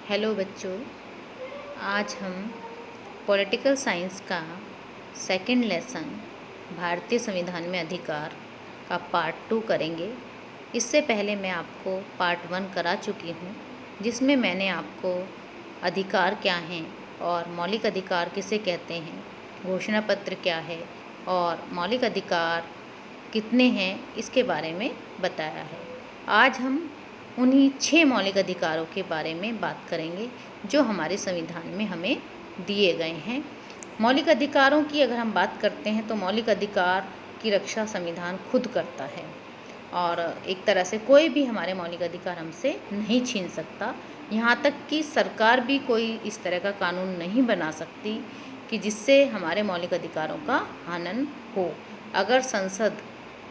Hello बच्चों, आज हम पॉलिटिकल साइंस का सेकंड लेसन भारतीय संविधान में अधिकार का पार्ट 2 करेंगे। इससे पहले मैं आपको पार्ट 1 करा चुकी हूँ, जिसमें मैंने आपको अधिकार क्या हैं और मौलिक अधिकार किसे कहते हैं, घोषणा पत्र क्या है और मौलिक अधिकार कितने हैं, इसके बारे में बताया है। आज हम उन्हीं 6 मौलिक अधिकारों के बारे में बात करेंगे जो हमारे संविधान में हमें दिए गए हैं। मौलिक अधिकारों की अगर हम बात करते हैं तो मौलिक अधिकार की रक्षा संविधान खुद करता है और एक तरह से कोई भी हमारे मौलिक अधिकार हमसे नहीं छीन सकता। यहाँ तक कि सरकार भी कोई इस तरह का कानून नहीं बना सकती कि जिससे हमारे मौलिक अधिकारों का हनन हो। अगर संसद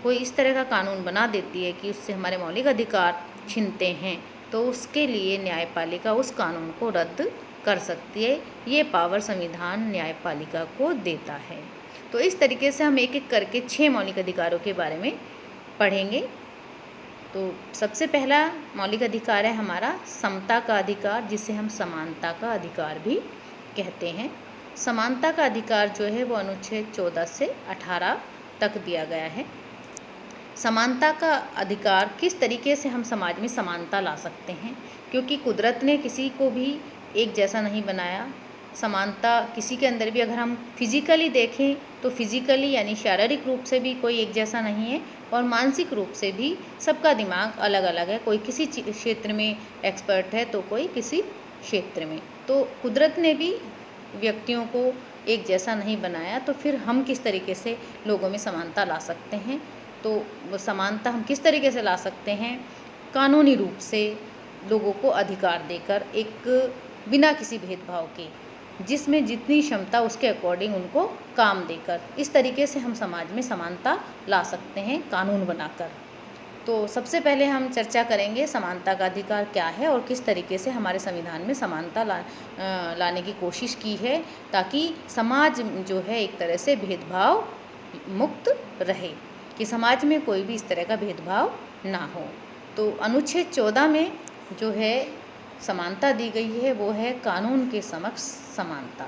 कोई इस तरह का कानून बना देती है कि उससे हमारे मौलिक अधिकार छीनते हैं तो उसके लिए न्यायपालिका उस कानून को रद्द कर सकती है। ये पावर संविधान न्यायपालिका को देता है। तो इस तरीके से हम एक एक करके 6 मौलिक अधिकारों के बारे में पढ़ेंगे। तो सबसे पहला मौलिक अधिकार है हमारा समता का अधिकार, जिसे हम समानता का अधिकार भी कहते हैं। समानता का अधिकार जो है वो अनुच्छेद 14 से 18 तक दिया गया है। समानता का अधिकार किस तरीके से हम समाज में समानता ला सकते हैं, क्योंकि कुदरत ने किसी को भी एक जैसा नहीं बनाया। समानता किसी के अंदर भी अगर हम फिजिकली देखें तो फिजिकली यानी शारीरिक रूप से भी कोई एक जैसा नहीं है और मानसिक रूप से भी सबका दिमाग अलग अलग है। कोई किसी क्षेत्र में एक्सपर्ट है तो कोई किसी क्षेत्र में। तो कुदरत ने भी व्यक्तियों को एक जैसा नहीं बनाया, तो फिर हम किस तरीके से लोगों में समानता ला सकते हैं। तो वो समानता हम किस तरीके से ला सकते हैं, कानूनी रूप से लोगों को अधिकार देकर, एक बिना किसी भेदभाव के, जिसमें जितनी क्षमता उसके अकॉर्डिंग उनको काम देकर, इस तरीके से हम समाज में समानता ला सकते हैं कानून बनाकर। तो सबसे पहले हम चर्चा करेंगे समानता का अधिकार क्या है और किस तरीके से हमारे संविधान में समानता लाने की कोशिश की है, ताकि समाज जो है एक तरह से भेदभाव मुक्त रहे, कि समाज में कोई भी इस तरह का भेदभाव ना हो। तो अनुच्छेद 14 में जो है समानता दी गई है वो है कानून के समक्ष समानता।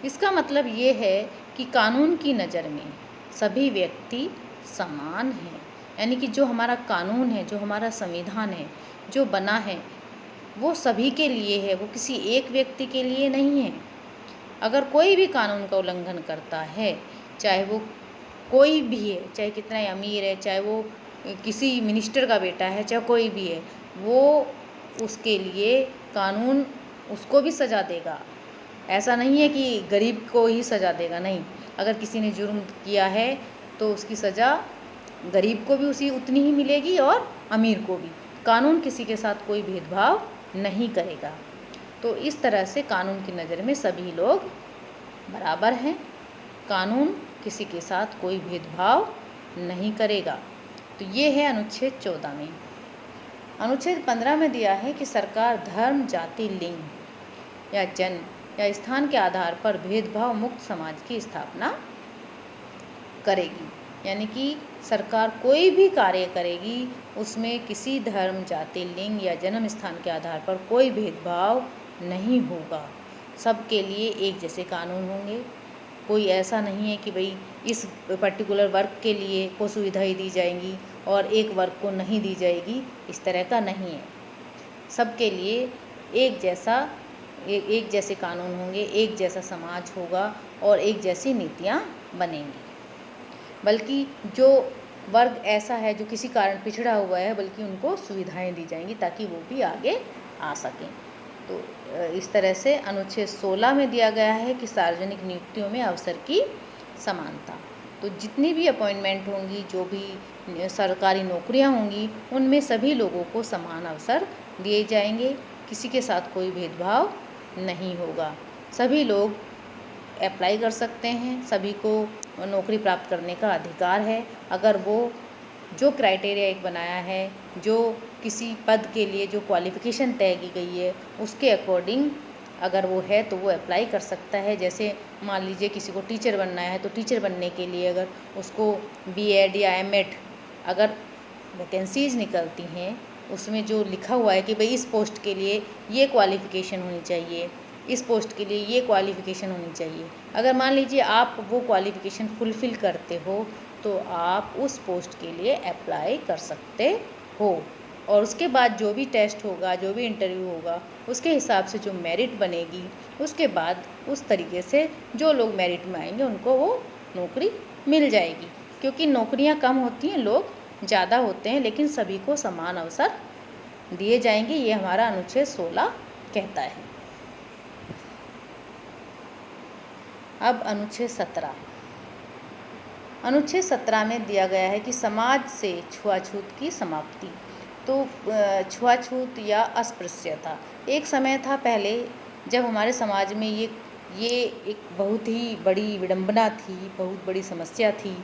इसका मतलब ये है कि कानून की नज़र में सभी व्यक्ति समान हैं, यानी कि जो हमारा कानून है, जो हमारा संविधान है, जो बना है, वो सभी के लिए है, वो किसी एक व्यक्ति के लिए नहीं है। अगर कोई भी कानून का उल्लंघन करता है, चाहे वो कोई भी है, चाहे कितना ही अमीर है, चाहे वो किसी मिनिस्टर का बेटा है, चाहे कोई भी है, वो उसके लिए कानून उसको भी सज़ा देगा। ऐसा नहीं है कि गरीब को ही सज़ा देगा, नहीं। अगर किसी ने जुर्म किया है तो उसकी सज़ा गरीब को भी उतनी ही मिलेगी और अमीर को भी। कानून किसी के साथ कोई भेदभाव नहीं करेगा। तो इस तरह से कानून की नज़र में सभी लोग बराबर हैं। कानून किसी के साथ कोई भेदभाव नहीं करेगा। तो ये है अनुच्छेद 14 में। अनुच्छेद 15 में दिया है कि सरकार धर्म, जाति, लिंग या जन्म या स्थान के आधार पर भेदभाव मुक्त समाज की स्थापना करेगी। यानी कि सरकार कोई भी कार्य करेगी उसमें किसी धर्म, जाति, लिंग या जन्म स्थान के आधार पर कोई भेदभाव नहीं होगा। सबके लिए एक जैसे कानून होंगे। कोई ऐसा नहीं है कि भाई इस पर्टिकुलर वर्ग के लिए को सुविधाएं दी जाएंगी और एक वर्ग को नहीं दी जाएगी, इस तरह का नहीं है। सबके लिए एक जैसे कानून होंगे, एक जैसा समाज होगा और एक जैसी नीतियाँ बनेंगी। बल्कि जो वर्ग ऐसा है जो किसी कारण पिछड़ा हुआ है, बल्कि उनको सुविधाएं दी जाएंगी ताकि वो भी आगे आ सकें। तो इस तरह से अनुच्छेद 16 में दिया गया है कि सार्वजनिक नियुक्तियों में अवसर की समानता। तो जितनी भी अपॉइंटमेंट होंगी, जो भी सरकारी नौकरियां होंगी, उनमें सभी लोगों को समान अवसर दिए जाएंगे। किसी के साथ कोई भेदभाव नहीं होगा। सभी लोग अप्लाई कर सकते हैं, सभी को नौकरी प्राप्त करने का अधिकार है। अगर वो जो क्राइटेरिया एक बनाया है, जो किसी पद के लिए जो क्वालिफ़िकेशन तय की गई है, उसके अकॉर्डिंग अगर वो है तो वो अप्लाई कर सकता है। जैसे मान लीजिए किसी को टीचर बनना है, तो टीचर बनने के लिए अगर उसको बीएड या एमएड अगर वैकेंसीज़ निकलती हैं उसमें जो लिखा हुआ है कि भाई इस पोस्ट के लिए ये क्वालिफ़िकेशन होनी चाहिए, इस पोस्ट के लिए ये क्वालिफ़िकेशन होनी चाहिए। अगर मान लीजिए आप वो क्वालिफ़िकेशन फुलफ़िल करते हो तो आप उस पोस्ट के लिए अप्लाई कर सकते हो, और उसके बाद जो भी टेस्ट होगा, जो भी इंटरव्यू होगा, उसके हिसाब से जो मेरिट बनेगी, उसके बाद उस तरीके से जो लोग मेरिट में आएंगे उनको वो नौकरी मिल जाएगी। क्योंकि नौकरियां कम होती हैं, लोग ज़्यादा होते हैं, लेकिन सभी को समान अवसर दिए जाएंगे, ये हमारा अनुच्छेद 16 कहता है। अब अनुच्छेद 17। अनुच्छेद 17 में दिया गया है कि समाज से छुआछूत की समाप्ति। तो छुआछूत या अस्पृश्यता एक समय था पहले, जब हमारे समाज में ये एक बहुत ही बड़ी विडंबना थी, बहुत बड़ी समस्या थी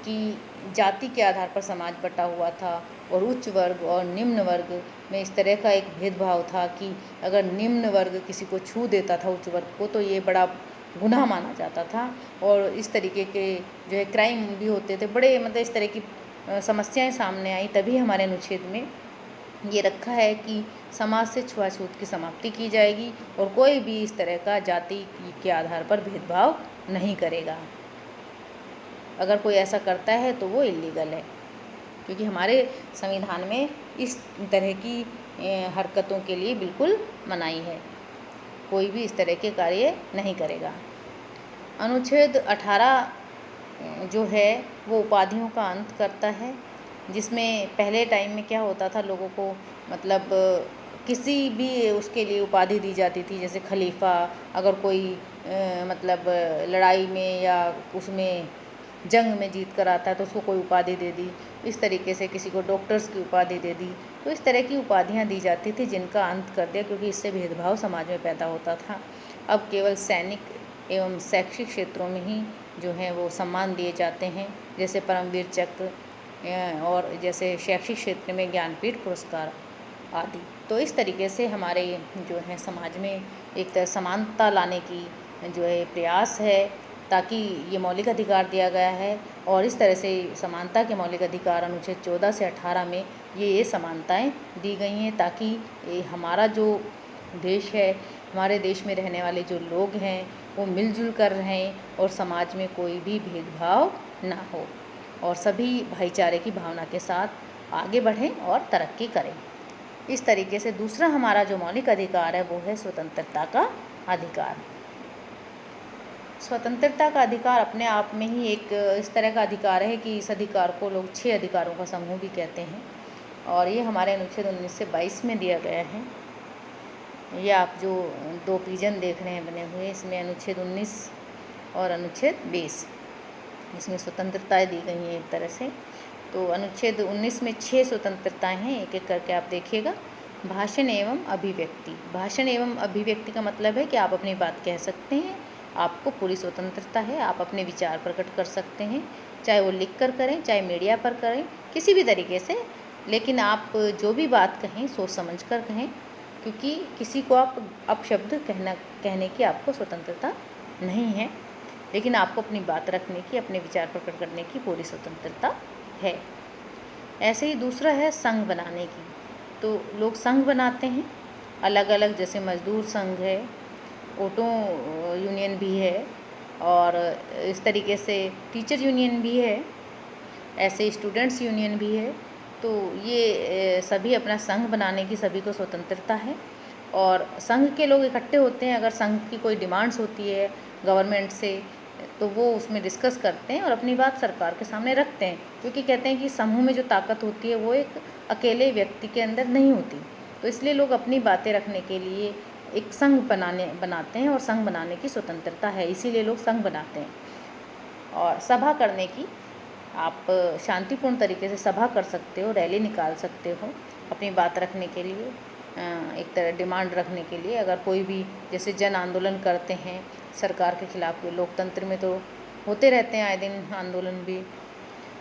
कि जाति के आधार पर समाज बटा हुआ था, और उच्च वर्ग और निम्न वर्ग में इस तरह का एक भेदभाव था कि अगर निम्न वर्ग किसी को छू देता था उच्च वर्ग को, तो ये बड़ा गुनाह माना जाता था, और इस तरीके के जो है क्राइम भी होते थे, बड़े मतलब इस तरह की समस्याएं सामने आई। तभी हमारे अनुच्छेद में ये रखा है कि समाज से छुआछूत की समाप्ति की जाएगी और कोई भी इस तरह का जाति के आधार पर भेदभाव नहीं करेगा। अगर कोई ऐसा करता है तो वो इल्लीगल है, क्योंकि हमारे संविधान में इस तरह की हरकतों के लिए बिल्कुल मनाही है, कोई भी इस तरह के कार्य नहीं करेगा। अनुच्छेद 18 जो है वो उपाधियों का अंत करता है, जिसमें पहले टाइम में क्या होता था, लोगों को मतलब किसी भी उसके लिए उपाधि दी जाती थी, जैसे खलीफा, अगर कोई मतलब लड़ाई में या उसमें जंग में जीत कर आता है तो उसको कोई उपाधि दे दी, इस तरीके से किसी को डॉक्टर्स की उपाधि दे दी। तो इस तरह की उपाधियां दी जाती थी, जिनका अंत कर दिया, क्योंकि इससे भेदभाव समाज में पैदा होता था। अब केवल सैनिक एवं शैक्षिक क्षेत्रों में ही जो है वो सम्मान दिए जाते हैं, जैसे परमवीर चक्र, और जैसे शैक्षिक क्षेत्र में ज्ञानपीठ पुरस्कार आदि। तो इस तरीके से हमारे जो है समाज में एक तरह समानता लाने की जो है प्रयास है, ताकि ये मौलिक अधिकार दिया गया है, और इस तरह से समानता के मौलिक अधिकार अनुच्छेद 14 से 18 में ये समानताएं दी गई हैं, ताकि हमारा जो देश है, हमारे देश में रहने वाले जो लोग हैं वो मिलजुल कर रहें और समाज में कोई भी भेदभाव ना हो, और सभी भाईचारे की भावना के साथ आगे बढ़ें और तरक्की करें। इस तरीके से दूसरा हमारा जो मौलिक अधिकार है वो है स्वतंत्रता का अधिकार। स्वतंत्रता का अधिकार अपने आप में ही एक इस तरह का अधिकार है कि इस अधिकार को लोग 6 अधिकारों का समूह भी कहते हैं, और ये हमारे अनुच्छेद 19 से 22 में दिया गया है। ये आप जो 2 पिजन देख रहे हैं बने हुए, इसमें अनुच्छेद 19 और अनुच्छेद 20, इसमें स्वतंत्रताएं दी गई हैं एक तरह से। तो अनुच्छेद 19 में 6 स्वतंत्रताएं हैं, एक एक करके आप देखिएगा। भाषण एवं अभिव्यक्ति। भाषण एवं अभिव्यक्ति का मतलब है कि आप अपनी बात कह सकते हैं, आपको पूरी स्वतंत्रता है, आप अपने विचार प्रकट कर सकते हैं, चाहे वो लिख कर करें, चाहे मीडिया पर करें, किसी भी तरीके से, लेकिन आप जो भी बात कहें सोच समझ कर कहें, क्योंकि किसी को आप अपशब्द कहने की आपको स्वतंत्रता नहीं है, लेकिन आपको अपनी बात रखने की, अपने विचार प्रकट करने की पूरी स्वतंत्रता है। ऐसे ही दूसरा है संघ बनाने की। तो लोग संघ बनाते हैं अलग अलग, जैसे मजदूर संघ है, ऑटो यूनियन भी है, और इस तरीके से टीचर यूनियन भी है, ऐसे स्टूडेंट्स यूनियन भी है। तो ये सभी अपना संघ बनाने की सभी को स्वतंत्रता है, और संघ के लोग इकट्ठे होते हैं, अगर संघ की कोई डिमांड्स होती है गवर्नमेंट से तो वो उसमें डिस्कस करते हैं और अपनी बात सरकार के सामने रखते हैं, क्योंकि कहते हैं कि समूह में जो ताकत होती है वो एक अकेले व्यक्ति के अंदर नहीं होती। तो इसलिए लोग अपनी बातें रखने के लिए एक संघ बनाते हैं, और संघ बनाने की स्वतंत्रता है, इसीलिए लोग संघ बनाते हैं। और सभा करने की, आप शांतिपूर्ण तरीके से सभा कर सकते हो, रैली निकाल सकते हो अपनी बात रखने के लिए, एक तरह डिमांड रखने के लिए। अगर कोई भी जैसे जन आंदोलन करते हैं सरकार के खिलाफ, लोकतंत्र में तो होते रहते हैं आए दिन आंदोलन भी,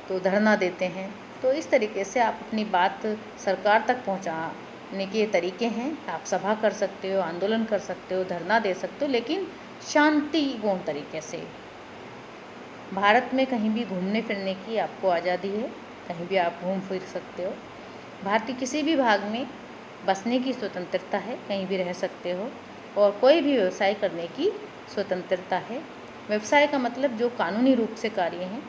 तो धरना देते हैं। तो इस तरीके से आप अपनी बात सरकार तक पहुंचाने के तरीके हैं। आप सभा कर सकते हो, आंदोलन कर सकते हो, धरना दे सकते हो, लेकिन शांतिपूर्ण तरीके से। भारत में कहीं भी घूमने फिरने की आपको आज़ादी है, कहीं भी आप घूम फिर सकते हो। भारत के किसी भी भाग में बसने की स्वतंत्रता है, कहीं भी रह सकते हो, और कोई भी व्यवसाय करने की स्वतंत्रता है। व्यवसाय का मतलब जो कानूनी रूप से कार्य हैं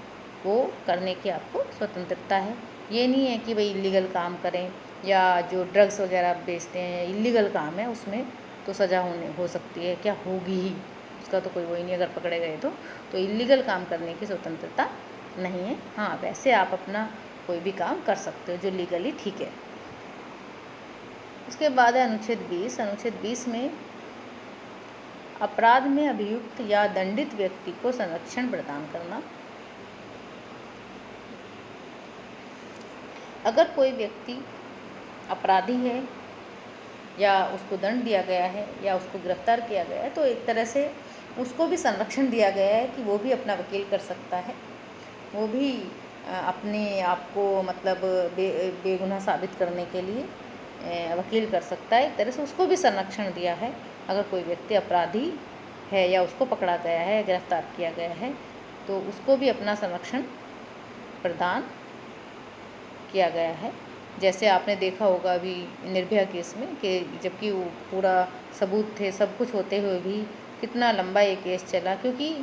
वो करने की आपको स्वतंत्रता है। ये नहीं है कि भाई इलीगल काम करें, या जो ड्रग्स वगैरह बेचते हैं इलीगल काम है, उसमें तो सज़ा हो सकती है, क्या होगी ही, उसका तो कोई वही नहीं, अगर पकड़े गए तो इलीगल काम करने की स्वतंत्रता नहीं है। हाँ, वैसे आप अपना कोई भी काम कर सकते हो जो लीगली ठीक है। उसके बाद है अनुच्छेद 20। अनुच्छेद 20 में अपराध में अभियुक्त या दंडित व्यक्ति को संरक्षण प्रदान करना। अगर कोई व्यक्ति अपराधी है या उसको दंड दिया गया है या उसको गिरफ्तार किया गया है, तो एक तरह से उसको भी संरक्षण दिया गया है कि वो भी अपना वकील कर सकता है, वो भी अपने आप को मतलब बेगुनाह साबित करने के लिए वकील कर सकता है। एक तरह से उसको भी संरक्षण दिया है। अगर कोई व्यक्ति अपराधी है या उसको पकड़ा गया है, गिरफ्तार किया गया है, तो उसको भी अपना संरक्षण प्रदान किया गया है। जैसे आपने देखा होगा अभी निर्भया केस में कि जबकि वो पूरा सबूत थे, सब कुछ होते हुए भी कितना लंबा ये केस चला, क्योंकि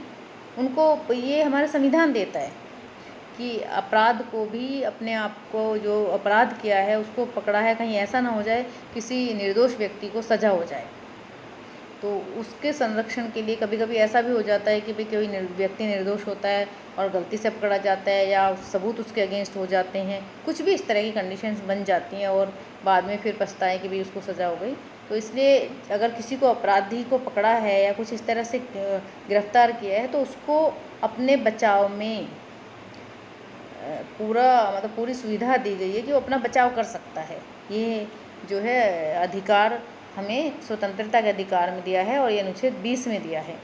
उनको ये हमारा संविधान देता है कि अपराध को भी, अपने आप को जो अपराध किया है उसको पकड़ा है, कहीं ऐसा ना हो जाए किसी निर्दोष व्यक्ति को सज़ा हो जाए, तो उसके संरक्षण के लिए कभी कभी ऐसा भी हो जाता है कि भाई कोई व्यक्ति निर्दोष होता है और गलती से पकड़ा जाता है या सबूत उसके अगेंस्ट हो जाते हैं, कुछ भी इस तरह की कंडीशंस बन जाती हैं और बाद में फिर पछताए कि भाई उसको सज़ा हो गई। तो इसलिए अगर किसी को अपराधी को पकड़ा है या कुछ इस तरह से गिरफ्तार किया है, तो उसको अपने बचाव में पूरी सुविधा दी गई है कि वो अपना बचाव कर सकता है। ये जो है अधिकार हमें स्वतंत्रता के अधिकार में दिया है, और ये अनुच्छेद 20 में दिया है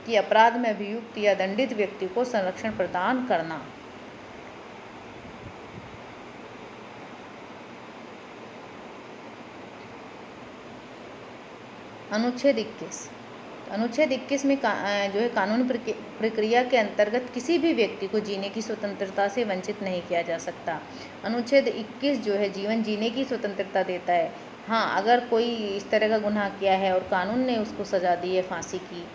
कि अपराध में अभियुक्त या दंडित व्यक्ति को संरक्षण प्रदान करना। अनुच्छेद 21। अनुच्छेद 21 में जो है कानूनी प्रक्रिया के अंतर्गत किसी भी व्यक्ति को जीने की स्वतंत्रता से वंचित नहीं किया जा सकता। अनुच्छेद 21 जो है जीवन जीने की स्वतंत्रता देता है। हाँ, अगर कोई इस तरह का गुनाह किया है और कानून ने उसको सज़ा दी है फांसी की,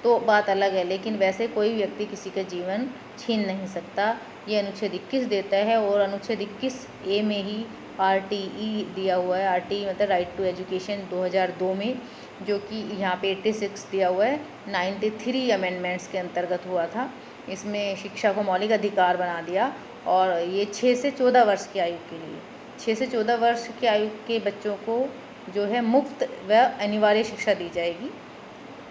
तो बात अलग है, लेकिन वैसे कोई व्यक्ति किसी का जीवन छीन नहीं सकता। ये अनुच्छेद 21 देता है। और अनुच्छेद 21A में ही RTE दिया हुआ है। RTE मतलब राइट टू एजुकेशन 2002 में, जो कि यहाँ पे 86 दिया हुआ है, 93 अमेंडमेंट्स के अंतर्गत हुआ था। इसमें शिक्षा को मौलिक अधिकार बना दिया, और ये 6 से 14 वर्ष की आयु के लिए, 6 से 14 वर्ष की आयु के बच्चों को जो है मुफ्त व अनिवार्य शिक्षा दी जाएगी।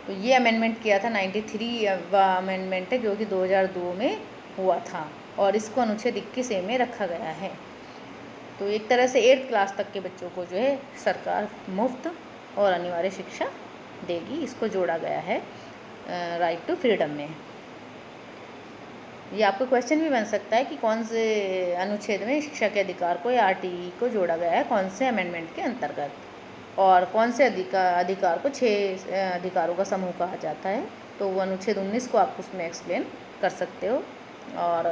तो ये अमेंडमेंट किया था, 93 अमेंडमेंट है, जो कि 2002 में हुआ था, और इसको अनुच्छेद 21A में रखा गया है। तो एक तरह से 8th क्लास तक के बच्चों को जो है सरकार मुफ्त और अनिवार्य शिक्षा देगी, इसको जोड़ा गया है राइट टू फ्रीडम में। ये आपको क्वेश्चन भी बन सकता है कि कौन से अनुच्छेद में शिक्षा के अधिकार को या RTE को जोड़ा गया है, कौन से अमेंडमेंट के अंतर्गत, और कौन से अधिकार को 6 अधिकारों का समूह कहा जाता है। तो वो अनुच्छेद 19 को आप उसमें एक्सप्लेन कर सकते हो। और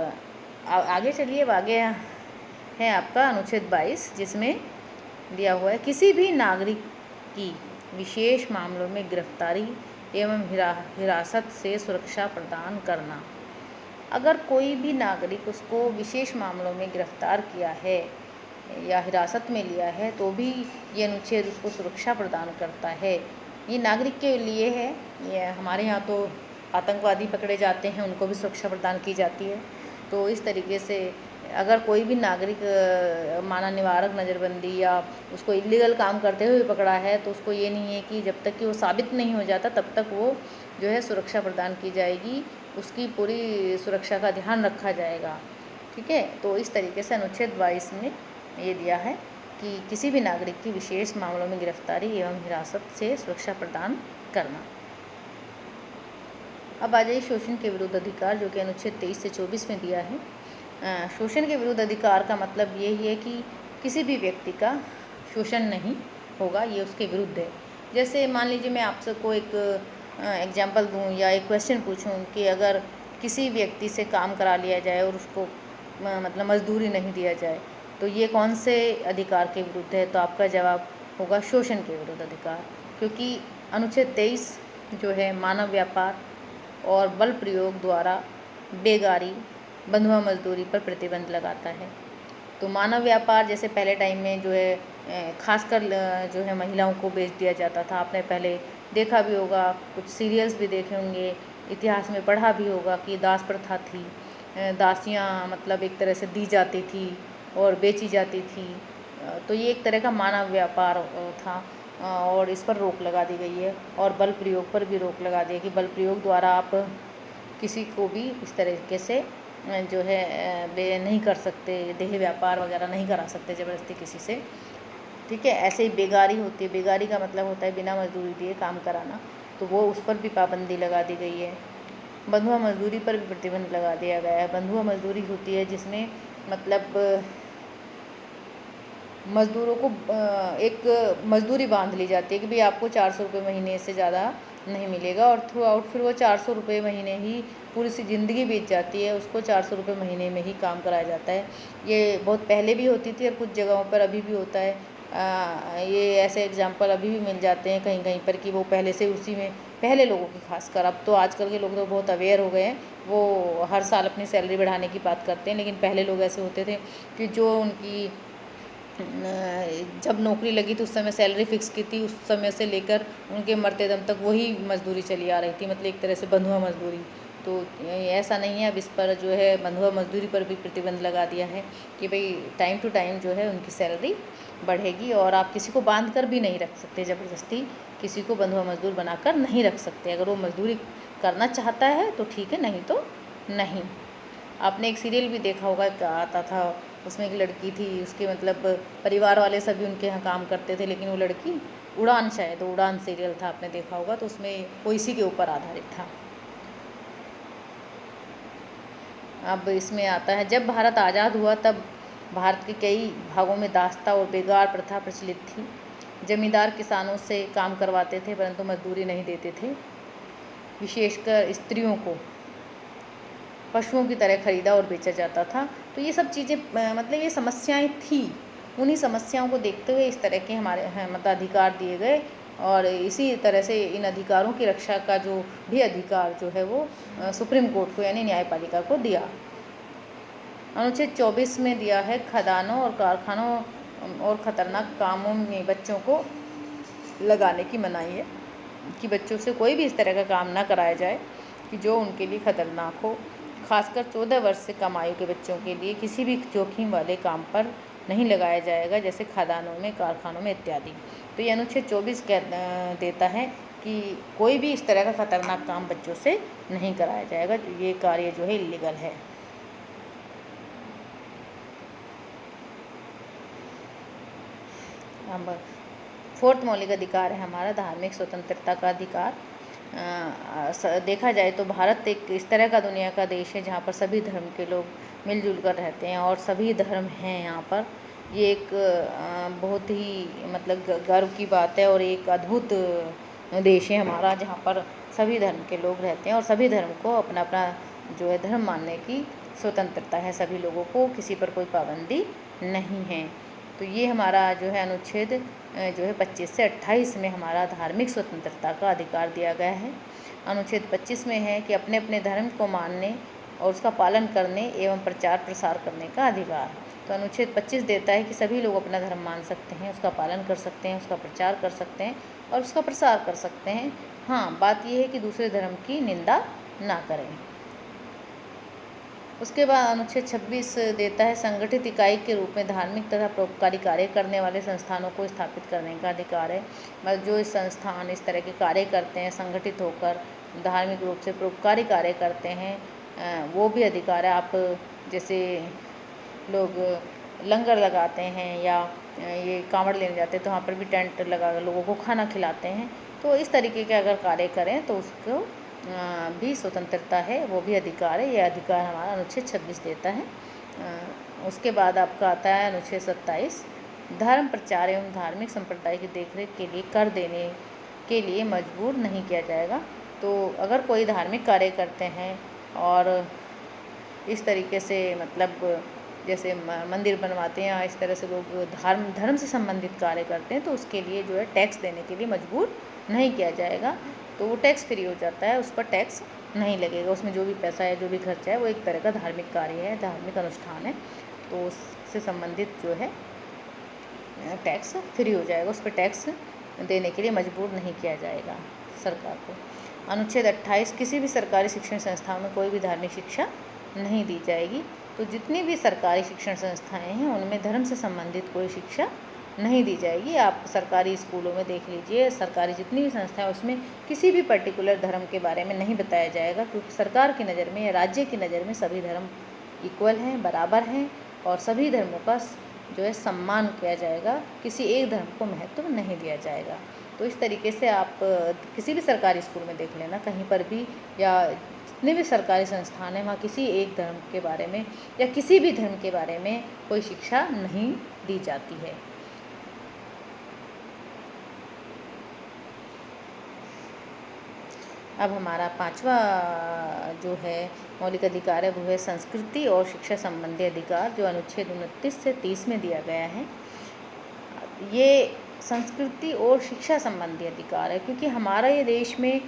आगे चलिए, आगे है आपका अनुच्छेद 22, जिसमें दिया हुआ है किसी भी नागरिक की विशेष मामलों में गिरफ्तारी एवं हिरासत से सुरक्षा प्रदान करना। अगर कोई भी नागरिक उसको विशेष मामलों में गिरफ्तार किया है या हिरासत में लिया है, तो भी ये अनुच्छेद उसको सुरक्षा प्रदान करता है। ये नागरिक के लिए है। ये हमारे यहाँ तो आतंकवादी पकड़े जाते हैं, उनको भी सुरक्षा प्रदान की जाती है। तो इस तरीके से अगर कोई भी नागरिक माना निवारक नज़रबंदी या उसको इलीगल काम करते हुए पकड़ा है, तो उसको ये नहीं है कि जब तक कि वो साबित नहीं हो जाता तब तक वो जो है सुरक्षा प्रदान की जाएगी, उसकी पूरी सुरक्षा का ध्यान रखा जाएगा। ठीक है, तो इस तरीके से अनुच्छेद 22 में ये दिया है कि किसी भी नागरिक की विशेष मामलों में गिरफ्तारी एवं हिरासत से सुरक्षा प्रदान करना। अब आ जाइए शोषण के विरुद्ध अधिकार, जो कि अनुच्छेद 23 से 24 में दिया है। शोषण के विरुद्ध अधिकार का मतलब यही है कि किसी भी व्यक्ति का शोषण नहीं होगा, ये उसके विरुद्ध है। जैसे मान लीजिए मैं आपसे को एक एग्जाम्पल दूं या एक क्वेश्चन पूछूं कि अगर किसी व्यक्ति से काम करा लिया जाए और उसको मतलब मजदूरी नहीं दिया जाए, तो ये कौन से अधिकार के विरुद्ध है? तो आपका जवाब होगा शोषण के विरुद्ध अधिकार, क्योंकि अनुच्छेद 23 जो है मानव व्यापार और बल प्रयोग द्वारा बेगारी बंधुआ मजदूरी पर प्रतिबंध लगाता है। तो मानव व्यापार जैसे पहले टाइम में जो है खासकर जो है महिलाओं को बेच दिया जाता था। आपने पहले देखा भी होगा, कुछ सीरियल्स भी देखे होंगे, इतिहास में पढ़ा भी होगा कि दास प्रथा थी। दासियाँ मतलब एक तरह से दी जाती थी और बेची जाती थी। तो ये एक तरह का मानव व्यापार था और इस पर रोक लगा दी गई है। और बल प्रयोग पर भी रोक लगा दी है कि बल प्रयोग द्वारा आप किसी को भी इस तरीके से जो है नहीं कर सकते, देह व्यापार वगैरह नहीं करा सकते ज़बरदस्ती किसी से। ठीक है, ऐसे ही बेगारी होती है। बेगारी का मतलब होता है बिना मजदूरी दिए काम कराना, तो वो उस पर भी पाबंदी लगा दी गई है। बंधुआ मजदूरी पर भी प्रतिबंध लगा दिया गया है। बंधुआ मजदूरी होती है जिसमें मतलब मज़दूरों को एक मजदूरी बांध ली जाती है कि भाई आपको 400 रुपये महीने से ज़्यादा नहीं मिलेगा, और थ्रू आउट फिर वो 400 रुपये महीने ही पूरी सी ज़िंदगी बीत जाती है, उसको 400 रुपये महीने में ही काम कराया जाता है। ये बहुत पहले भी होती थी और कुछ जगहों पर अभी भी होता है। ये ऐसे एग्जाम्पल अभी भी मिल जाते हैं कहीं कहीं पर कि वो पहले से उसी में, पहले लोगों की खासकर। अब तो आजकल के लोग तो बहुत अवेयर हो गए हैं, वो हर साल अपनी सैलरी बढ़ाने की बात करते हैं, लेकिन पहले लोग ऐसे होते थे कि जो उनकी जब नौकरी लगी तो उस समय सैलरी फिक्स की थी, उस समय से लेकर उनके मरते दम तक वही मजदूरी चली आ रही थी, मतलब एक तरह से बंधुआ मजदूरी। तो ऐसा नहीं है, अब इस पर जो है बंधुआ मजदूरी पर भी प्रतिबंध लगा दिया है कि भाई टाइम टू टाइम जो है उनकी सैलरी बढ़ेगी, और आप किसी को बांध कर भी नहीं रख सकते, ज़बरदस्ती किसी को बंधुआ मजदूर बनाकर नहीं रख सकते। अगर वो मजदूरी करना चाहता है तो ठीक है, नहीं तो नहीं। आपने एक सीरियल भी देखा होगा, क्या आता था, उसमें एक लड़की थी, उसके मतलब परिवार वाले सभी उनके यहाँ काम करते थे, लेकिन वो लड़की उड़ान, शायद उड़ान सीरियल था, आपने देखा होगा, तो उसमें वो इसी के ऊपर आधारित था। अब इसमें आता है, जब भारत आज़ाद हुआ तब भारत के कई भागों में दास्ता और बेगार प्रथा प्रचलित थी। जमींदार किसानों से काम करवाते थे परंतु मजदूरी नहीं देते थे। विशेषकर स्त्रियों को पशुओं की तरह खरीदा और बेचा जाता था। तो ये सब चीज़ें मतलब ये समस्याएं थी, उन्हीं समस्याओं को देखते हुए इस तरह के हमारे मतलब अधिकार दिए गए, और इसी तरह से इन अधिकारों की रक्षा का जो भी अधिकार जो है वो सुप्रीम कोर्ट को यानी न्यायपालिका को दिया। अनुच्छेद 24 में दिया है, खदानों और कारखानों और ख़तरनाक कामों में बच्चों को लगाने की मनाही है कि बच्चों से कोई भी इस तरह का काम ना कराया जाए कि जो उनके लिए खतरनाक हो। खासकर 14 वर्ष से कम आयु के बच्चों के लिए किसी भी जोखिम वाले काम पर नहीं लगाया जाएगा, जैसे खदानों में, कारखानों में इत्यादि। तो ये अनुच्छेद 24 देता है कि कोई भी इस तरह का खतरनाक काम बच्चों से नहीं कराया जाएगा, ये कार्य जो है इलीगल है। अब फोर्थ मौलिक अधिकार है हमारा धार्मिक स्वतंत्रता का अधिकार। देखा जाए तो भारत एक इस तरह का दुनिया का देश है जहाँ पर सभी धर्म के लोग मिलजुल कर रहते हैं और सभी धर्म हैं यहाँ पर। ये एक बहुत ही मतलब गर्व की बात है और एक अद्भुत देश है हमारा, जहाँ पर सभी धर्म के लोग रहते हैं और सभी धर्म को अपना अपना जो है धर्म मानने की स्वतंत्रता है। सभी लोगों को किसी पर कोई पाबंदी नहीं है। तो ये हमारा जो है अनुच्छेद जो है 25 से 28 में हमारा धार्मिक स्वतंत्रता का अधिकार दिया गया है। अनुच्छेद 25 में है कि अपने अपने धर्म को मानने और उसका पालन करने एवं प्रचार प्रसार करने का अधिकार। तो अनुच्छेद 25 देता है कि सभी लोग अपना धर्म मान सकते हैं, उसका पालन कर सकते हैं, उसका प्रचार कर सकते हैं और उसका प्रसार कर सकते हैं। हाँ, बात यह है कि दूसरे धर्म की निंदा ना करें। उसके बाद अनुच्छेद 26 देता है संगठित इकाई के रूप में धार्मिक तथा परोपकारी कार्य करने वाले संस्थानों को स्थापित करने का अधिकार है। मतलब जो इस संस्थान इस तरह के कार्य करते हैं, संगठित होकर धार्मिक रूप से परोपकारी कार्य करते हैं, वो भी अधिकार है। आप जैसे लोग लंगर लगाते हैं या ये कांवड़ लेने जाते हैं तो वहाँ पर भी टेंट लगा लोगों को खाना खिलाते हैं, तो इस तरीके के अगर कार्य करें तो उसको भी स्वतंत्रता है, वो भी अधिकार है। ये अधिकार हमारा अनुच्छेद 26 देता है। उसके बाद आपका आता है अनुच्छेद 27, धर्म प्रचार एवं धार्मिक संप्रदाय की देखरेख के लिए कर देने के लिए मजबूर नहीं किया जाएगा। तो अगर कोई धार्मिक कार्य करते हैं और इस तरीके से मतलब जैसे मंदिर बनवाते हैं या इस तरह से लोग धर्म से संबंधित कार्य करते हैं, तो उसके लिए जो है टैक्स देने के लिए मजबूर नहीं किया जाएगा। तो वो टैक्स फ्री हो जाता है, उस पर टैक्स नहीं लगेगा। उसमें जो भी पैसा है, जो भी खर्चा है, वो एक तरह का धार्मिक कार्य है, धार्मिक अनुष्ठान है, तो उससे संबंधित जो है टैक्स फ्री हो जाएगा। उस पर टैक्स देने के लिए मजबूर नहीं किया जाएगा सरकार को। अनुच्छेद 28, किसी भी सरकारी शिक्षण संस्थान में कोई भी धार्मिक शिक्षा नहीं दी जाएगी। तो जितनी भी सरकारी शिक्षण संस्थाएं हैं उनमें धर्म से संबंधित कोई शिक्षा नहीं दी जाएगी। आप सरकारी स्कूलों में देख लीजिए, सरकारी जितनी भी संस्थाएं उसमें किसी भी पर्टिकुलर धर्म के बारे में नहीं बताया जाएगा, क्योंकि सरकार की नज़र में या राज्य की नज़र में सभी धर्म इक्वल हैं, बराबर हैं, और सभी धर्मों का जो है सम्मान किया जाएगा, किसी एक धर्म को महत्व नहीं दिया जाएगा। तो इस तरीके से आप किसी भी सरकारी स्कूल में देख लेना, कहीं पर भी या जितने भी सरकारी संस्थान हैं वहाँ किसी एक धर्म के बारे में या किसी भी धर्म के बारे में कोई शिक्षा नहीं दी जाती है। अब हमारा 5वां जो है मौलिक अधिकार है वो है संस्कृति और शिक्षा संबंधी अधिकार, जो अनुच्छेद 29 से 30 में दिया गया है। ये संस्कृति और शिक्षा संबंधी अधिकार है, क्योंकि हमारा ये देश में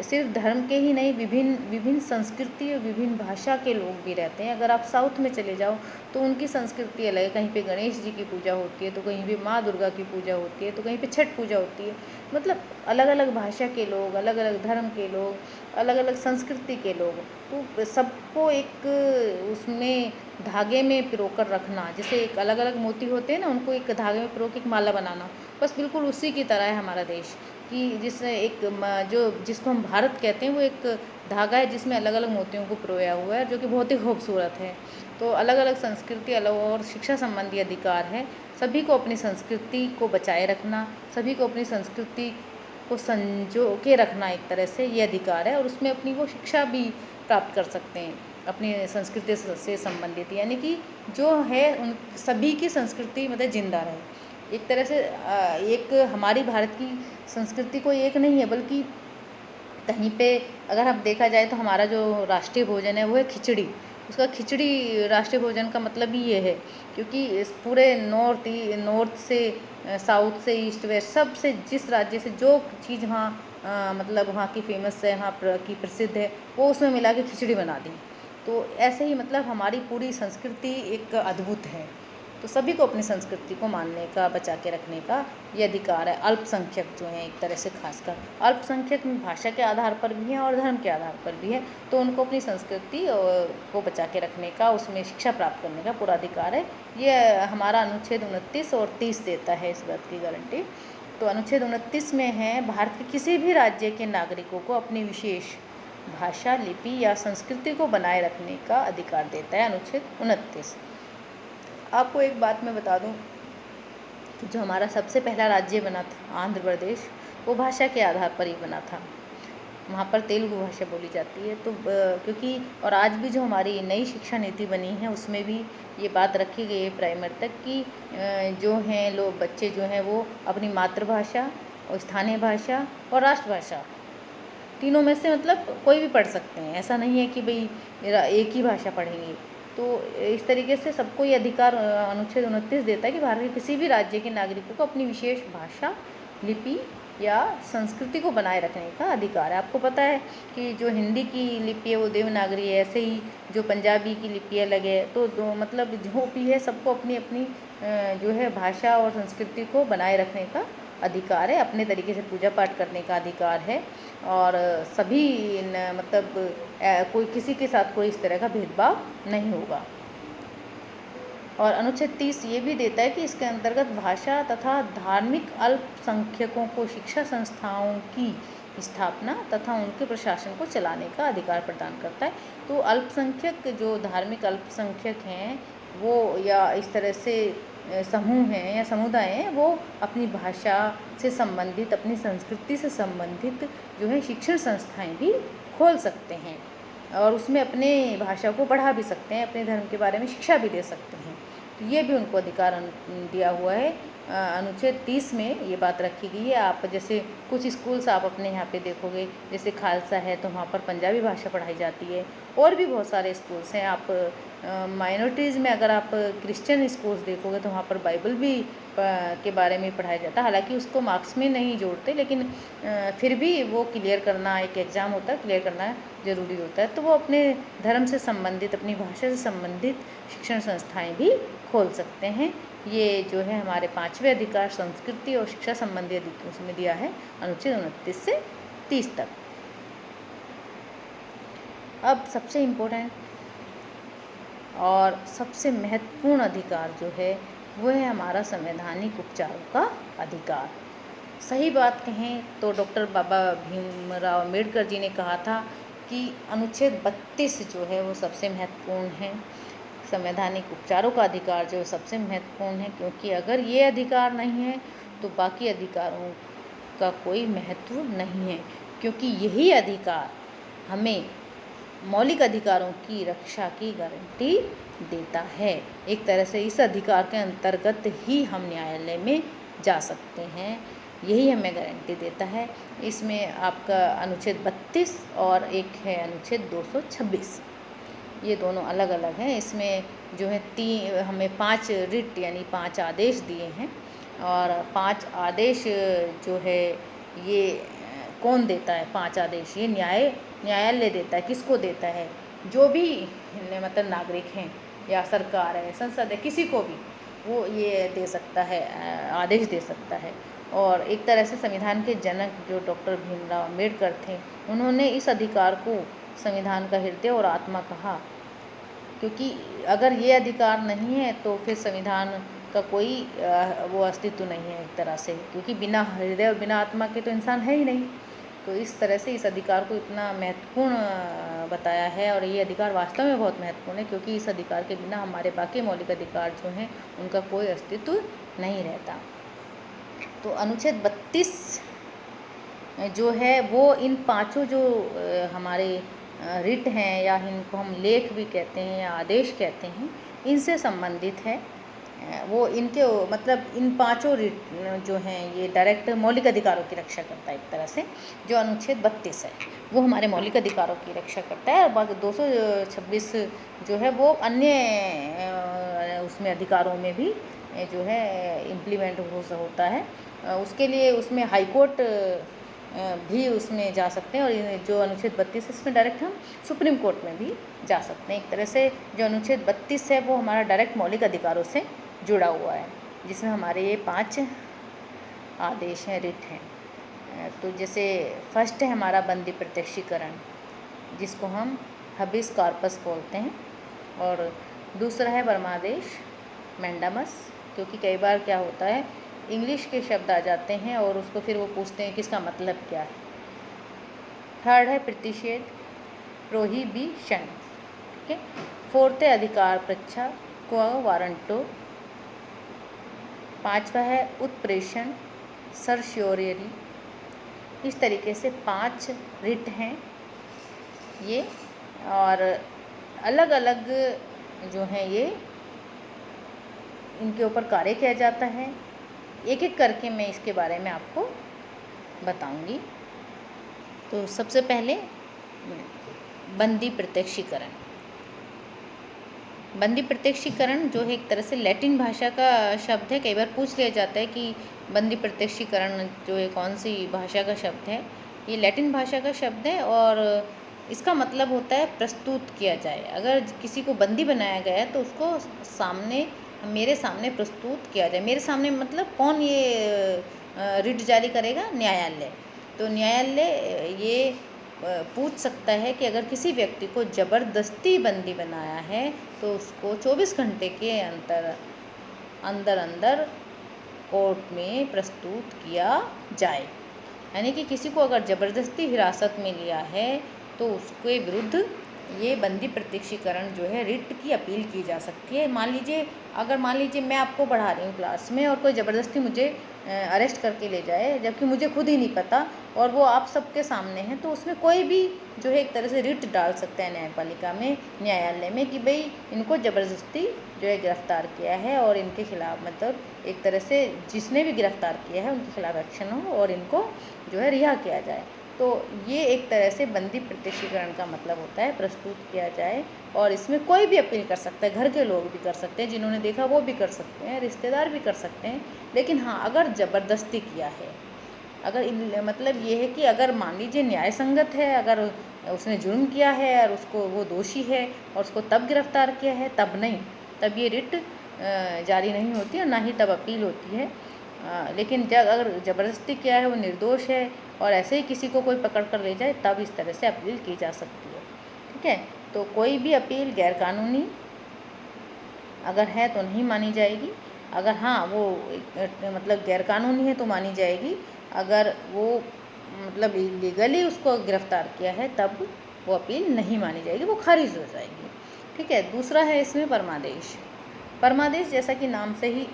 सिर्फ धर्म के ही नहीं, विभिन्न संस्कृति और विभिन्न भाषा के लोग भी रहते हैं। अगर आप साउथ में चले जाओ तो उनकी संस्कृति अलग है, कहीं पे गणेश जी की पूजा होती है, तो कहीं पे माँ दुर्गा की पूजा होती है, तो कहीं पे छठ पूजा होती है। मतलब अलग अलग भाषा के लोग, अलग अलग धर्म के लोग, अलग अलग संस्कृति के लोग, तो सबको एक उसमें धागे में पिरोकर रखना, जैसे एक अलग अलग मोती होते हैं ना, उनको एक धागे में पिरो के एक माला बनाना, बस बिल्कुल उसी की तरह है हमारा देश, कि जिसमें एक जिसको हम भारत कहते हैं वो एक धागा है जिसमें अलग अलग मोतियों को पिरोया हुआ है, जो कि बहुत ही खूबसूरत है। तो अलग अलग संस्कृति, अलग और शिक्षा संबंधी अधिकार है। सभी को अपनी संस्कृति को बचाए रखना, सभी को अपनी संस्कृति को संजो के रखना, एक तरह से ये अधिकार है, और उसमें अपनी वो शिक्षा भी प्राप्त कर सकते हैं अपनी संस्कृति से संबंधित, यानी कि जो है उन सभी की संस्कृति मतलब जिंदा रहे। एक तरह से एक हमारी भारत की संस्कृति कोई एक नहीं है, बल्कि कहीं पे अगर आप देखा जाए तो हमारा जो राष्ट्रीय भोजन है वो है खिचड़ी। उसका खिचड़ी राष्ट्रीय भोजन का मतलब ही ये है, क्योंकि इस पूरे नॉर्थ से साउथ से ईस्ट वेस्ट सब से जिस राज्य से जो चीज़ वहाँ मतलब वहाँ की फेमस है, वहाँ की प्रसिद्ध है, वो उसमें मिला के खिचड़ी बना दी। तो ऐसे ही मतलब हमारी पूरी संस्कृति एक अद्भुत है। तो सभी को अपनी संस्कृति को मानने का, बचा के रखने का ये अधिकार है। अल्पसंख्यक जो हैं, एक तरह से खासकर अल्पसंख्यक भाषा के आधार पर भी हैं और धर्म के आधार पर भी है, तो उनको अपनी संस्कृति को बचा के रखने का, उसमें शिक्षा प्राप्त करने का पूरा अधिकार है। ये हमारा अनुच्छेद 29 और 30 देता है इस बात की गारंटी। तो अनुच्छेद 29 में है, भारत के किसी भी राज्य के नागरिकों को अपनी विशेष भाषा, लिपि या संस्कृति को बनाए रखने का अधिकार देता है अनुच्छेद 29। आपको एक बात मैं बता दूं कि जो हमारा सबसे पहला राज्य बना था आंध्र प्रदेश, वो भाषा के आधार पर ही बना था। वहाँ पर तेलुगु भाषा बोली जाती है। तो क्योंकि और आज भी जो हमारी नई शिक्षा नीति बनी है उसमें भी ये बात रखी गई है प्राइमरी तक कि जो हैं लोग बच्चे जो हैं वो अपनी मातृभाषा और स्थानीय भाषा और राष्ट्रभाषा तीनों में से मतलब कोई भी पढ़ सकते हैं। ऐसा नहीं है कि भाई मेरा एक ही भाषा पढ़ेंगे। तो इस तरीके से सबको ये अधिकार अनुच्छेद 29 देता है कि भारत के किसी भी राज्य के नागरिकों को अपनी विशेष भाषा, लिपि या संस्कृति को बनाए रखने का अधिकार है। आपको पता है कि जो हिंदी की लिपि है वो देवनागरी है, ऐसे ही जो पंजाबी की लिपि अलग है। तो मतलब जो भी है सबको अपनी अपनी जो है भाषा और संस्कृति को बनाए रखने का अधिकार है, अपने तरीके से पूजा पाठ करने का अधिकार है, और सभी मतलब कोई किसी के साथ कोई इस तरह का भेदभाव नहीं होगा। और अनुच्छेद 30 ये भी देता है कि इसके अंतर्गत भाषा तथा धार्मिक अल्पसंख्यकों को शिक्षा संस्थाओं की स्थापना तथा उनके प्रशासन को चलाने का अधिकार प्रदान करता है। तो अल्पसंख्यक जो धार्मिक अल्पसंख्यक हैं वो या इस तरह से समूह हैं या समुदाय हैं, वो अपनी भाषा से संबंधित, अपनी संस्कृति से संबंधित जो है शिक्षण संस्थाएं भी खोल सकते हैं और उसमें अपने भाषा को बढ़ा भी सकते हैं, अपने धर्म के बारे में शिक्षा भी दे सकते हैं। तो ये भी उनको अधिकार दिया हुआ है। अनुच्छेद 30 में ये बात रखी गई है। आप जैसे कुछ स्कूल्स आप अपने यहाँ पे देखोगे, जैसे खालसा है तो वहाँ पर पंजाबी भाषा पढ़ाई जाती है, और भी बहुत सारे स्कूल्स हैं। आप माइनॉरिटीज़ में अगर आप क्रिश्चियन स्कूल्स देखोगे तो वहाँ पर बाइबल भी के बारे में पढ़ाया जाता है। हालांकि उसको मार्क्स में नहीं जोड़ते, लेकिन फिर भी वो क्लियर करना एक एग्ज़ाम होता है, क्लियर करना ज़रूरी होता है। तो वो अपने धर्म से संबंधित, अपनी भाषा से संबंधित शिक्षण संस्थाएं भी खोल सकते हैं। ये जो है हमारे 5वें अधिकार संस्कृति और शिक्षा संबंधी उसमें दिया है अनुच्छेद 29 से 30 तक। अब सबसे इम्पोर्टेंट और सबसे महत्वपूर्ण अधिकार जो है वो है हमारा संवैधानिक उपचारों का अधिकार। सही बात कहें तो डॉक्टर बाबा भीमराव अम्बेडकर जी ने कहा था कि अनुच्छेद 32 जो है वो सबसे महत्वपूर्ण है। संवैधानिक उपचारों का अधिकार जो सबसे महत्वपूर्ण है, क्योंकि अगर ये अधिकार नहीं है तो बाकी अधिकारों का कोई महत्व नहीं है, क्योंकि यही अधिकार हमें मौलिक अधिकारों की रक्षा की गारंटी देता है। एक तरह से इस अधिकार के अंतर्गत ही हम न्यायालय में जा सकते हैं, यही हमें गारंटी देता है। इसमें आपका अनुच्छेद 32 और एक है अनुच्छेद 226, ये दोनों अलग अलग हैं। इसमें जो है हमें 5 रिट यानी 5 आदेश दिए हैं, और 5 आदेश जो है ये कौन देता है? 5 आदेश ये न्यायालय देता है। किसको देता है? जो भी मतलब नागरिक हैं या सरकार है, संसद है, किसी को भी वो ये दे सकता है, आदेश दे सकता है। और एक तरह से संविधान के जनक जो डॉक्टर भीमराव अम्बेडकर थे, उन्होंने इस अधिकार को संविधान का हृदय और आत्मा कहा, क्योंकि अगर ये अधिकार नहीं है तो फिर संविधान का कोई वो अस्तित्व नहीं है एक तरह से, क्योंकि बिना हृदय और बिना आत्मा के तो इंसान है ही नहीं। तो इस तरह से इस अधिकार को इतना महत्वपूर्ण बताया है, और ये अधिकार वास्तव में बहुत महत्वपूर्ण है, क्योंकि इस अधिकार के बिना हमारे बाकी मौलिक अधिकार जो हैं उनका कोई अस्तित्व नहीं रहता। तो अनुच्छेद 32 जो है वो इन 5 जो हमारे रिट हैं, या इनको हम लेख भी कहते हैं या आदेश कहते हैं, इनसे संबंधित है। वो इनके मतलब इन 5 रिट जो हैं ये डायरेक्ट मौलिक अधिकारों की रक्षा करता है एक तरह से। जो अनुच्छेद 32 है वो हमारे मौलिक अधिकारों की रक्षा करता है, और बाकी 226 जो है वो अन्य उसमें अधिकारों में भी जो है इम्प्लीमेंट होता है। उसके लिए उसमें हाई कोर्ट भी उसमें जा सकते हैं, और जो अनुच्छेद 32 इसमें डायरेक्ट हम सुप्रीम कोर्ट में भी जा सकते हैं। एक तरह से जो अनुच्छेद 32 है वो हमारा डायरेक्ट मौलिक अधिकारों से जुड़ा हुआ है, जिसमें हमारे ये 5 आदेश हैं, रिट हैं। तो जैसे फर्स्ट है हमारा बंदी प्रत्यक्षीकरण, जिसको हम हबिस कॉर्पस बोलते हैं, और दूसरा है परमादेश मैंडामस, क्योंकि कई बार क्या होता है इंग्लिश के शब्द आ जाते हैं और उसको फिर वो पूछते हैं कि इसका मतलब क्या है। थर्ड है प्रतिषेध, प्रोहिबिशन, ठीक है। फोर्थ है अधिकार परीक्षा, क्वा वारंटो। 5वां है उत्प्रेषण, सर्श्योरियरी। इस तरीके से 5 रिट हैं ये, और अलग अलग जो हैं ये इनके ऊपर कार्य किया जाता है। एक एक करके मैं इसके बारे में आपको बताऊंगी। तो सबसे पहले बंदी प्रत्यक्षीकरण। बंदी प्रत्यक्षीकरण जो है एक तरह से लैटिन भाषा का शब्द है। कई बार पूछ लिया जाता है कि बंदी प्रत्यक्षीकरण जो है कौन सी भाषा का शब्द है। ये लैटिन भाषा का शब्द है, और इसका मतलब होता है प्रस्तुत किया जाए। अगर किसी को बंदी बनाया गया है तो उसको मेरे सामने प्रस्तुत किया जाए। मेरे सामने मतलब कौन ये रिट जारी करेगा? न्यायालय। तो न्यायालय ये पूछ सकता है कि अगर किसी व्यक्ति को ज़बरदस्ती बंदी बनाया है तो उसको 24 घंटे के अंदर कोर्ट में प्रस्तुत किया जाए। यानी कि किसी को अगर ज़बरदस्ती हिरासत में लिया है तो उसके विरुद्ध ये बंदी प्रत्यक्षीकरण जो है रिट की अपील की जा सकती है। मान लीजिए मैं आपको पढ़ा रही हूँ क्लास में, और कोई ज़बरदस्ती मुझे अरेस्ट करके ले जाए, जबकि मुझे खुद ही नहीं पता, और वो आप सबके सामने है, तो उसमें कोई भी जो है एक तरह से रिट डाल सकता है न्यायपालिका में, न्यायालय में, कि भाई इनको ज़बरदस्ती जो है गिरफ्तार किया है, और इनके खिलाफ मतलब एक तरह से जिसने भी गिरफ्तार किया है उनके खिलाफ एक्शन हो और इनको जो है रिहा किया जाए। तो ये एक तरह से बंदी प्रत्यक्षीकरण का मतलब होता है, प्रस्तुत किया जाए। और इसमें कोई भी अपील कर सकता है, घर के लोग भी कर सकते हैं, जिन्होंने देखा वो भी कर सकते हैं, रिश्तेदार भी कर सकते हैं। लेकिन हाँ, अगर ज़बरदस्ती किया है, अगर मतलब ये है कि अगर मान लीजिए न्याय संगत है, अगर उसने जुर्म किया है और उसको वो दोषी है और उसको तब गिरफ्तार किया है, तब नहीं, तब ये रिट जारी नहीं होती और ना ही तब अपील होती है। लेकिन जब अगर ज़बरदस्ती किया है, वो निर्दोष है और ऐसे ही किसी को कोई पकड़ कर ले जाए, तब इस तरह से अपील की जा सकती है। ठीक है, तो कोई भी अपील गैरकानूनी अगर है तो नहीं मानी जाएगी। अगर हाँ वो मतलब गैरकानूनी है तो मानी जाएगी। अगर वो मतलब इलीगली उसको गिरफ्तार किया है, तब वो अपील नहीं मानी जाएगी, वो खारिज हो जाएगी। ठीक है, दूसरा है इसमें परमादेश। परमादेश जैसा कि नाम से ही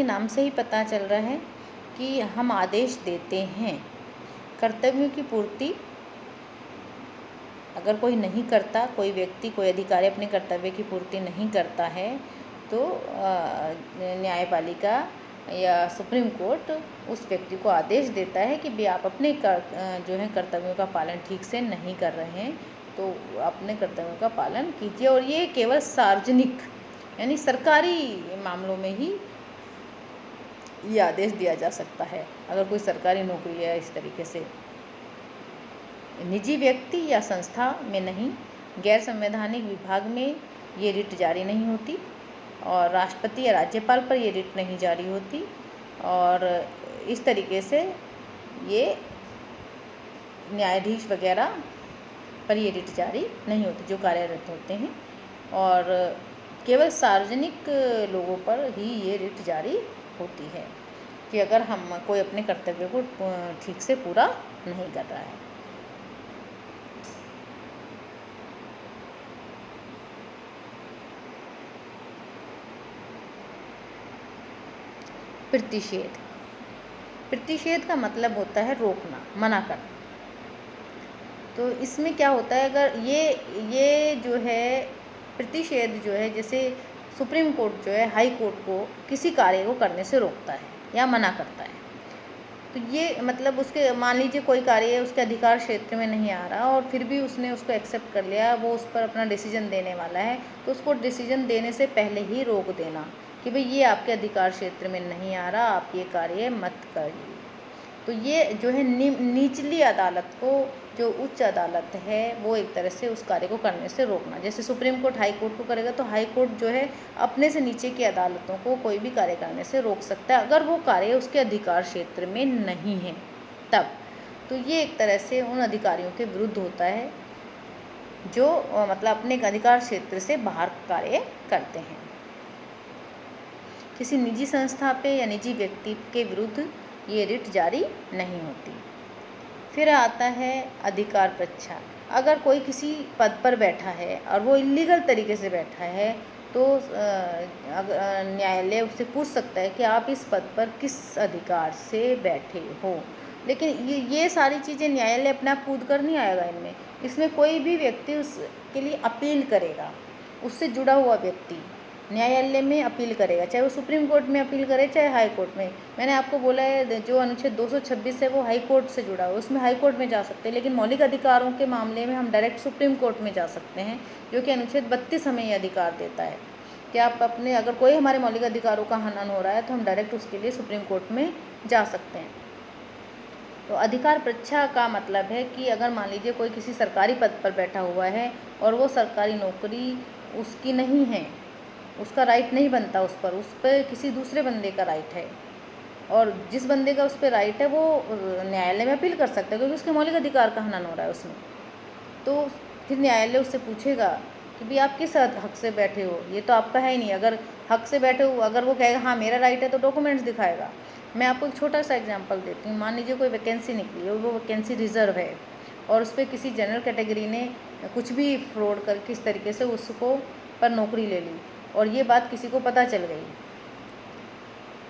नाम से ही पता चल रहा है कि हम आदेश देते हैं। कर्तव्यों की पूर्ति अगर कोई नहीं करता, कोई व्यक्ति, कोई अधिकारी अपने कर्तव्य की पूर्ति नहीं करता है, तो न्यायपालिका या सुप्रीम कोर्ट उस व्यक्ति को आदेश देता है कि भाई आप अपने जो है कर्तव्यों का पालन ठीक से नहीं कर रहे हैं, तो अपने कर्तव्यों का पालन कीजिए। और ये केवल सार्वजनिक यानी सरकारी मामलों में ही ये आदेश दिया जा सकता है। अगर कोई सरकारी नौकरी है इस तरीके से, निजी व्यक्ति या संस्था में नहीं, गैर संवैधानिक विभाग में ये रिट जारी नहीं होती और राष्ट्रपति या राज्यपाल पर ये रिट नहीं जारी होती। और इस तरीके से ये न्यायाधीश वगैरह पर ये रिट जारी नहीं होती जो कार्यरत होते हैं, और केवल सार्वजनिक लोगों पर ही ये रिट जारी होती है कि अगर हम कोई अपने कर्तव्य को ठीक से पूरा नहीं कर रहा है। प्रतिषेध। प्रतिषेध का मतलब होता है रोकना, मना करना। तो इसमें क्या होता है, अगर ये जो है प्रतिषेध जो है, जैसे सुप्रीम कोर्ट जो है हाई कोर्ट को किसी कार्य को करने से रोकता है या मना करता है, तो ये मतलब उसके मान लीजिए कोई कार्य उसके अधिकार क्षेत्र में नहीं आ रहा और फिर भी उसने उसको एक्सेप्ट कर लिया, वो उस पर अपना डिसीजन देने वाला है, तो उसको डिसीजन देने से पहले ही रोक देना कि भाई ये आपके अधिकार क्षेत्र में नहीं आ रहा, आप ये कार्य मत करिए। तो ये जो है निचली अदालत को, जो उच्च अदालत है, वो एक तरह से उस कार्य को करने से रोकना। जैसे सुप्रीम कोर्ट हाई कोर्ट को करेगा, तो हाई कोर्ट जो है अपने से नीचे की अदालतों को कोई भी कार्य करने से रोक सकता है अगर वो कार्य उसके अधिकार क्षेत्र में नहीं है तब। तो ये एक तरह से उन अधिकारियों के विरुद्ध होता है जो मतलब अपने अधिकार क्षेत्र से बाहर कार्य करते हैं। किसी निजी संस्था पे या निजी व्यक्ति के विरुद्ध ये रिट जारी नहीं होती। फिर आता है अधिकार परीक्षा। अगर कोई किसी पद पर बैठा है और वो इलीगल तरीके से बैठा है, तो न्यायालय उससे पूछ सकता है कि आप इस पद पर किस अधिकार से बैठे हो। लेकिन ये सारी चीज़ें न्यायालय अपने आप कूद कर नहीं आएगा इसमें कोई भी व्यक्ति उसके लिए अपील करेगा, उससे जुड़ा हुआ व्यक्ति न्यायालय में अपील करेगा, चाहे वो सुप्रीम कोर्ट में अपील करे चाहे हाई कोर्ट में। मैंने आपको बोला है जो अनुच्छेद 226 है वो हाई कोर्ट से जुड़ा हुआ, उसमें हाई कोर्ट में जा सकते हैं, लेकिन मौलिक अधिकारों के मामले में हम डायरेक्ट सुप्रीम कोर्ट में जा सकते हैं, जो कि अनुच्छेद 32 हमें ये अधिकार देता है कि आप अपने अगर कोई हमारे मौलिक अधिकारों का हनन हो रहा है तो हम डायरेक्ट उसके लिए सुप्रीम कोर्ट में जा सकते हैं। तो अधिकार परीक्षा का मतलब है कि अगर मान लीजिए कोई किसी सरकारी पद पर बैठा हुआ है और वो सरकारी नौकरी उसकी नहीं है, उसका राइट नहीं बनता उस पर किसी दूसरे बंदे का राइट है, और जिस बंदे का उस पर राइट है वो न्यायालय में अपील कर सकता है क्योंकि उसके मौलिक अधिकार का हनन हो रहा है उसमें। तो फिर न्यायालय उससे पूछेगा कि भाई आप किस हक से बैठे हो, ये तो आपका है ही नहीं। अगर हक से बैठे हो, अगर वो कहेगा हाँ मेरा राइट है, तो डॉक्यूमेंट्स दिखाएगा। मैं आपको एक छोटा सा एग्जांपल देती हूँ। मान लीजिए कोई वैकेंसी निकली है, वो वैकेंसी रिजर्व है और उस पर किसी जनरल कैटेगरी ने कुछ भी फ्रॉड कर किस तरीके से उसको पर नौकरी ले ली और ये बात किसी को पता चल गई,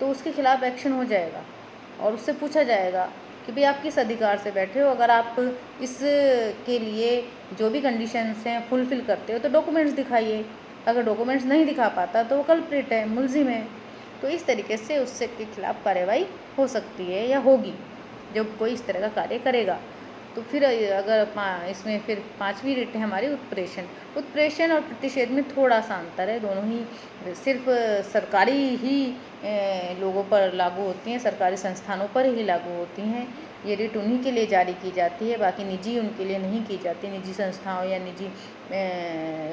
तो उसके खिलाफ़ एक्शन हो जाएगा और उससे पूछा जाएगा कि भाई आप किस अधिकार से बैठे हो। अगर आप इस के लिए जो भी कंडीशंस हैं फुलफ़िल करते हो तो डॉक्यूमेंट्स दिखाइए। अगर डॉक्यूमेंट्स नहीं दिखा पाता तो वो कल्प्रिट है, मुलजिम है। तो इस तरीके से उससे के खिलाफ़ कार्रवाई हो सकती है या होगी जब कोई इस तरह का कार्य करेगा। तो फिर अगर इसमें फिर 5वीं रिट है हमारी उत्प्रेषण। उत्प्रेषण और प्रतिषेध में थोड़ा सा अंतर है, दोनों ही सिर्फ सरकारी ही लोगों पर लागू होती हैं, सरकारी संस्थानों पर ही लागू होती हैं। ये रिट उन्हीं के लिए जारी की जाती है, बाकी निजी उनके लिए नहीं की जाती। निजी संस्थाओं या निजी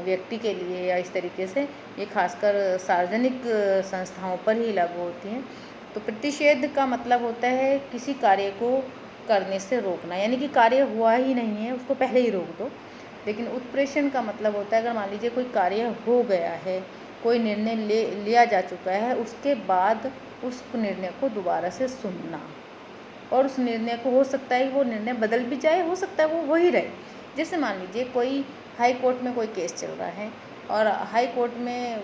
व्यक्ति के लिए या इस तरीके से ये खासकर सार्वजनिक संस्थाओं पर ही लागू होती हैं। तो प्रतिषेध का मतलब होता है किसी कार्य को करने से रोकना, यानी कि कार्य हुआ ही नहीं है उसको पहले ही रोक दो। लेकिन उत्प्रेषण का मतलब होता है अगर मान लीजिए कोई कार्य हो गया है, कोई निर्णय लिया जा चुका है, उसके बाद उस निर्णय को दोबारा से सुनना, और उस निर्णय को हो सकता है वो निर्णय बदल भी जाए, हो सकता है वो वही रहे। जैसे मान लीजिए कोई हाई कोर्ट में कोई केस चल रहा है और हाई कोर्ट में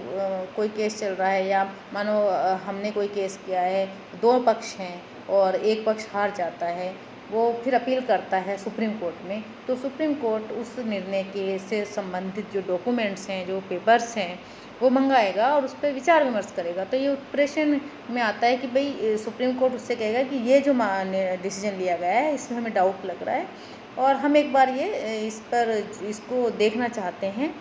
कोई केस चल रहा है, या मानो हमने कोई केस किया है, 2 पक्ष हैं और एक पक्ष हार जाता है, वो फिर अपील करता है सुप्रीम कोर्ट में। तो सुप्रीम कोर्ट उस निर्णय के से संबंधित जो डॉक्यूमेंट्स हैं, जो पेपर्स हैं, वो मंगाएगा और उस पर विचार विमर्श करेगा। तो ये उत्प्रेषण में आता है कि भाई सुप्रीम कोर्ट उससे कहेगा कि ये जो डिसीजन लिया गया है इसमें हमें डाउट लग रहा है और हम एक बार ये इसको देखना चाहते हैं,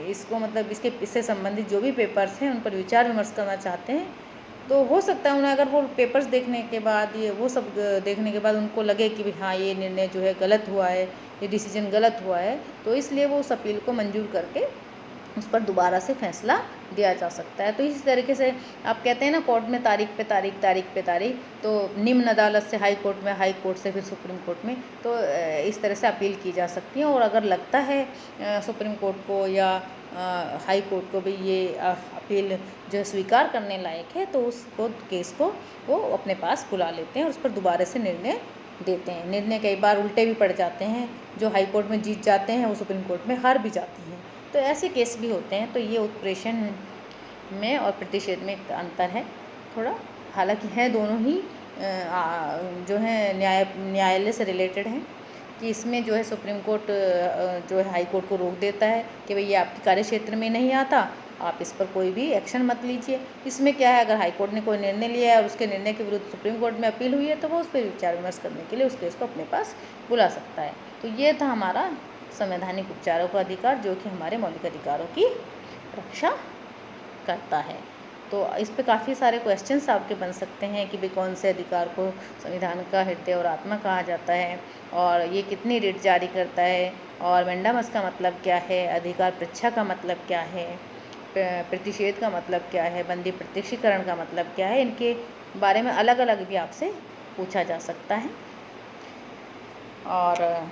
इसको मतलब इससे संबंधित जो भी पेपर्स हैं उन पर विचार विमर्श करना चाहते हैं। तो हो सकता है उन्हें अगर वो पेपर्स देखने के बाद वो सब देखने के बाद उनको लगे कि भाई हाँ ये निर्णय जो है गलत हुआ है, ये डिसीजन गलत हुआ है, तो इसलिए वो उस अपील को मंजूर करके उस पर दोबारा से फैसला दिया जा सकता है। तो इस तरीके से आप कहते हैं ना कोर्ट में तारीख पे तारीख, तो निम्न अदालत से हाई कोर्ट में, हाई कोर्ट से फिर सुप्रीम कोर्ट में, तो इस तरह से अपील की जा सकती है। और अगर लगता है सुप्रीम कोर्ट को या हाई कोर्ट को भी ये अपील जो स्वीकार करने लायक है, तो उसको केस को वो अपने पास बुला लेते हैं और उस पर दोबारा से निर्णय देते हैं। निर्णय कई बार उल्टे भी पड़ जाते हैं, जो हाई कोर्ट में जीत जाते हैं वो सुप्रीम कोर्ट में हार भी जाते हैं। तो ऐसे केस भी होते हैं। तो ये उत्प्रेषण में और प्रतिषेध में एक अंतर है थोड़ा, हालांकि है दोनों ही जो है न्यायालय से रिलेटेड हैं। कि इसमें जो है सुप्रीम कोर्ट जो है हाई कोर्ट को रोक देता है कि भाई ये आपके कार्य क्षेत्र में नहीं आता, आप इस पर कोई भी एक्शन मत लीजिए। इसमें क्या है, अगर हाई कोर्ट ने कोई निर्णय लिया है और उसके निर्णय के विरुद्ध सुप्रीम कोर्ट में अपील हुई है तो वो उस पर विचार विमर्श करने के लिए उस केस को अपने पास बुला सकता है। तो ये था हमारा संवैधानिक उपचारों का अधिकार, जो कि हमारे मौलिक अधिकारों की रक्षा करता है। तो इस पे काफ़ी सारे क्वेश्चंस आपके बन सकते हैं कि भाई कौन से अधिकार को संविधान का हृदय और आत्मा कहा जाता है, और ये कितनी रिट जारी करता है, और मेंडामस का मतलब क्या है, अधिकार परीक्षा का मतलब क्या है, प्रतिषेध का मतलब क्या है, बंदी प्रत्यक्षीकरण का मतलब क्या है। इनके बारे में अलग अलग भी आपसे पूछा जा सकता है। और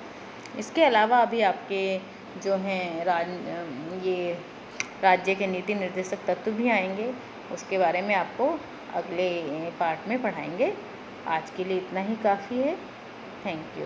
इसके अलावा अभी आपके जो हैं ये राज्य के नीति निर्देशक तत्व भी आएंगे, उसके बारे में आपको अगले पार्ट में पढ़ाएंगे। आज के लिए इतना ही काफ़ी है। Thank you.